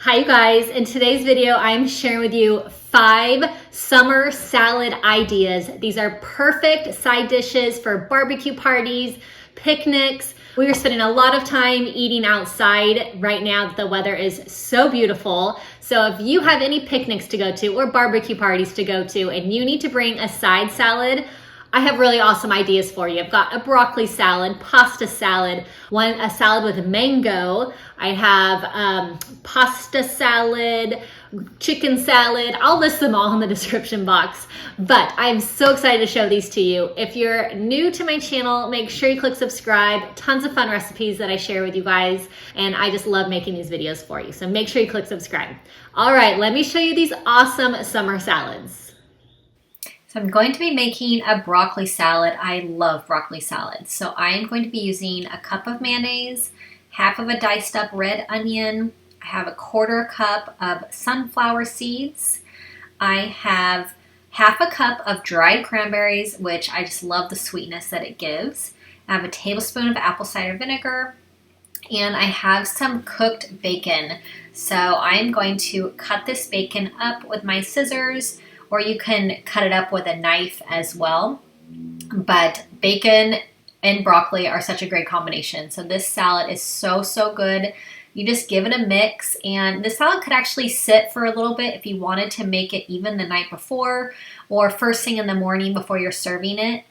Hi you guys, in today's video I'm sharing with you 5 summer salad ideas. These are perfect side dishes for barbecue parties, picnics. We are spending a lot of time eating outside right now that the weather is so beautiful. So if you have any picnics to go to or barbecue parties to go to and you need to bring a side salad, I have really awesome ideas for you. I've got a broccoli salad, pasta salad, a salad with mango. I have pasta salad, chicken salad. I'll list them all in the description box. But I'm so excited to show these to you. If you're new to my channel, make sure you click subscribe. Tons of fun recipes that I share with you guys. And I just love making these videos for you. So make sure you click subscribe. All right, let me show you these awesome summer salads. So I'm going to be making a broccoli salad. I love broccoli salad. So I am going to be using a cup of mayonnaise, half of a diced up red onion. I have a 1/4 cup of sunflower seeds. I have half a cup of dried cranberries, which I just love the sweetness that it gives. I have a tablespoon of apple cider vinegar, and I have some cooked bacon. So I'm going to cut this bacon up with my scissors, or you can cut it up with a knife as well. But bacon and broccoli are such a great combination. So this salad is so good. You just give it a mix, and the salad could actually sit for a little bit if you wanted to make it even the night before or first thing in the morning before you're serving it.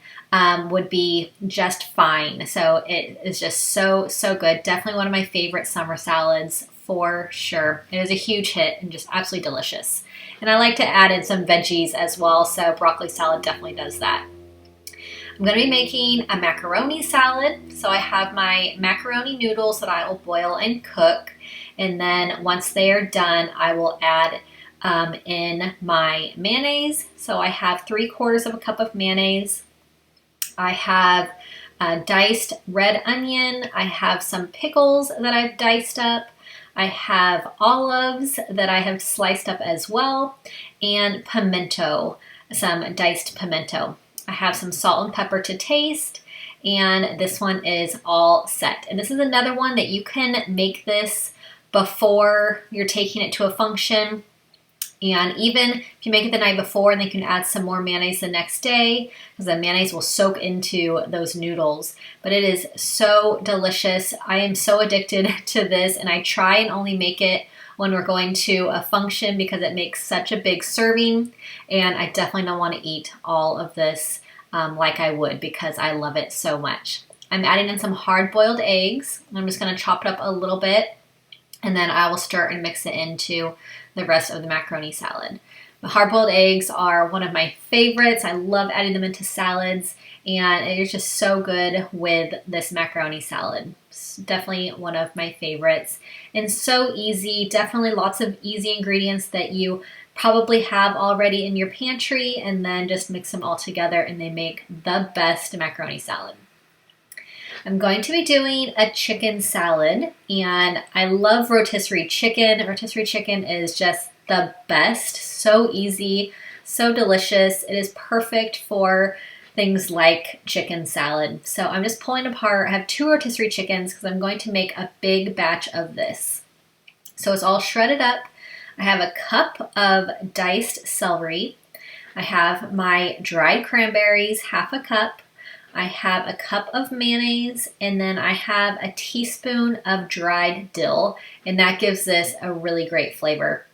Would be just fine. So it is just so good. Definitely one of my favorite summer salads for sure. It is a huge hit and just absolutely delicious. And I like to add in some veggies as well, so broccoli salad definitely does that. I'm going to be making a macaroni salad. So I have my macaroni noodles that I will boil and cook. And then once they are done, I will add in my mayonnaise. So I have 3/4 of a cup of mayonnaise. I have a diced red onion. I have some pickles that I've diced up. I have olives that I have sliced up as well, and pimento, some diced pimento. I have some salt and pepper to taste, and this one is all set. And this is another one that you can make this before you're taking it to a function. And even if you make it the night before, and then you can add some more mayonnaise the next day, because the mayonnaise will soak into those noodles. But it is so delicious. I am so addicted to this, and I try and only make it when we're going to a function because it makes such a big serving. And I definitely don't want to eat all of this like I would, because I love it so much. I'm adding in some hard-boiled eggs. I'm just going to chop it up a little bit, and then I will stir and mix it into the rest of the macaroni salad. The hard-boiled eggs are one of my favorites. I love adding them into salads, and it is just so good with this macaroni salad. It's definitely one of my favorites, and so easy. Definitely lots of easy ingredients that you probably have already in your pantry, and then just mix them all together and they make the best macaroni salad. I'm going to be doing a chicken salad, and I love rotisserie chicken. Rotisserie chicken is just the best. So easy, so delicious. It is perfect for things like chicken salad. So I'm just pulling apart. I have 2 rotisserie chickens because I'm going to make a big batch of this. So it's all shredded up. I have a cup of diced celery. I have my dried cranberries, half a cup. I have a cup of mayonnaise, and then I have a teaspoon of dried dill, and that gives this a really great flavor.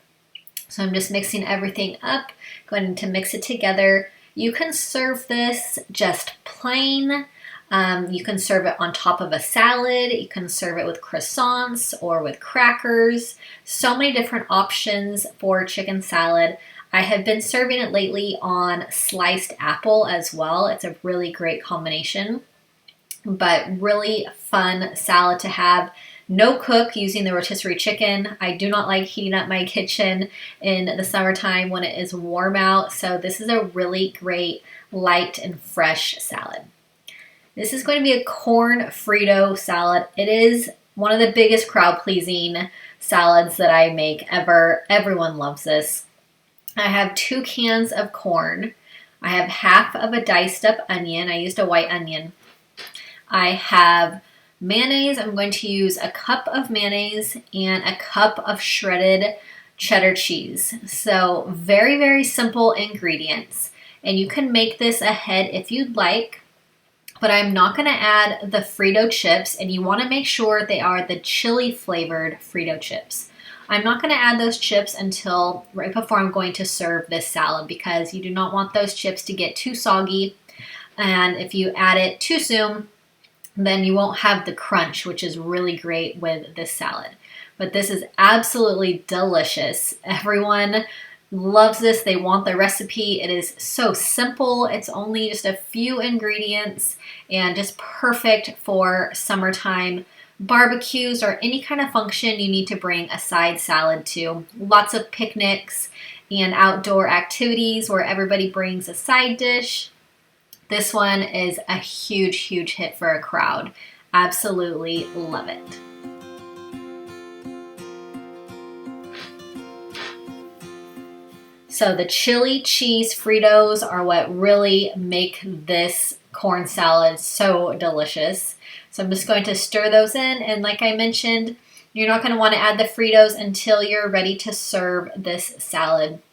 So I'm just mixing everything up, going to mix it together. You can serve this just plain. You can serve it on top of a salad. You can serve it with croissants or with crackers. So many different options for chicken salad. I have been serving it lately on sliced apple as well. It's a really great combination, but really fun salad to have. No cook using the rotisserie chicken. I do not like heating up my kitchen in the summertime when it is warm out, so this is a really great light and fresh salad. This is going to be a corn Frito salad. It is one of the biggest crowd-pleasing salads that I make ever. Everyone loves this. I have 2 cans of corn. I have half of a diced up onion. I used a white onion. I have Mayonnaise, I'm going to use a cup of mayonnaise and a cup of shredded cheddar cheese. So very, very simple ingredients. And you can make this ahead if you'd like, but I'm not gonna add the Frito chips, and you wanna make sure they are the chili flavored Frito chips. I'm not gonna add those chips until right before I'm going to serve this salad, because you do not want those chips to get too soggy. And if you add it too soon, then you won't have the crunch, which is really great with this salad. But this is absolutely delicious. Everyone loves this. They want the recipe. It is so simple. It's only just a few ingredients and just perfect for summertime barbecues or any kind of function you need to bring a side salad to. Lots of picnics and outdoor activities where everybody brings a side dish. This one is a huge, huge hit for a crowd. Absolutely love it. So the chili cheese Fritos are what really make this corn salad so delicious. So I'm just going to stir those in, and like I mentioned, you're not going to want to add the Fritos until you're ready to serve this salad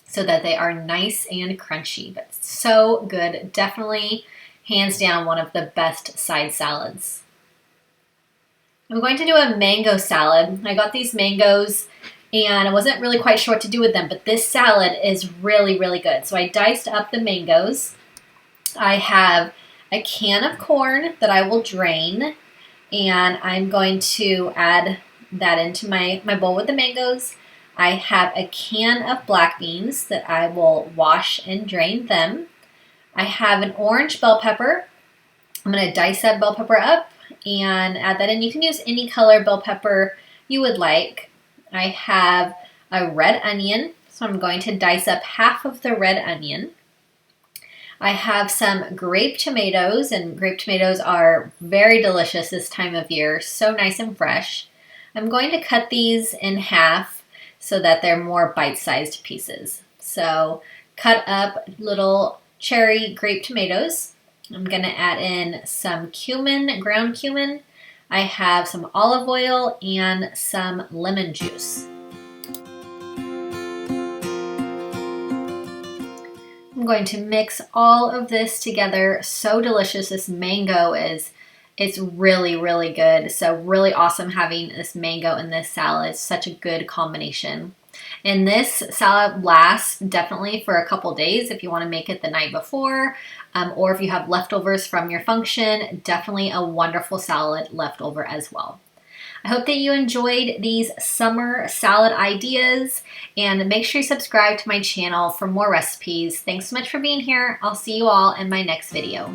so that they are nice and crunchy, but so good. Definitely, hands down, one of the best side salads. I'm going to do a mango salad. I got these mangoes and I wasn't really quite sure what to do with them, but this salad is really, really good. So I diced up the mangoes. I have a can of corn that I will drain, and I'm going to add that into my bowl with the mangoes. I have a can of black beans that I will wash and drain them. I have an orange bell pepper. I'm going to dice that bell pepper up and add that in. You can use any color bell pepper you would like. I have a red onion, so I'm going to dice up half of the red onion. I have some grape tomatoes, and grape tomatoes are very delicious this time of year, so nice and fresh. I'm going to cut these in half so that they're more bite-sized pieces. So cut up little cherry grape tomatoes. I'm going to add in some cumin, ground cumin. I have some olive oil and some lemon juice. I'm going to mix all of this together. So delicious. This mango it's really, really good. So really awesome having this mango in this salad. It's such a good combination. And this salad lasts definitely for a couple days if you want to make it the night before, or if you have leftovers from your function, definitely a wonderful salad leftover as well. I hope that you enjoyed these summer salad ideas, and make sure you subscribe to my channel for more recipes. Thanks so much for being here. I'll see you all in my next video.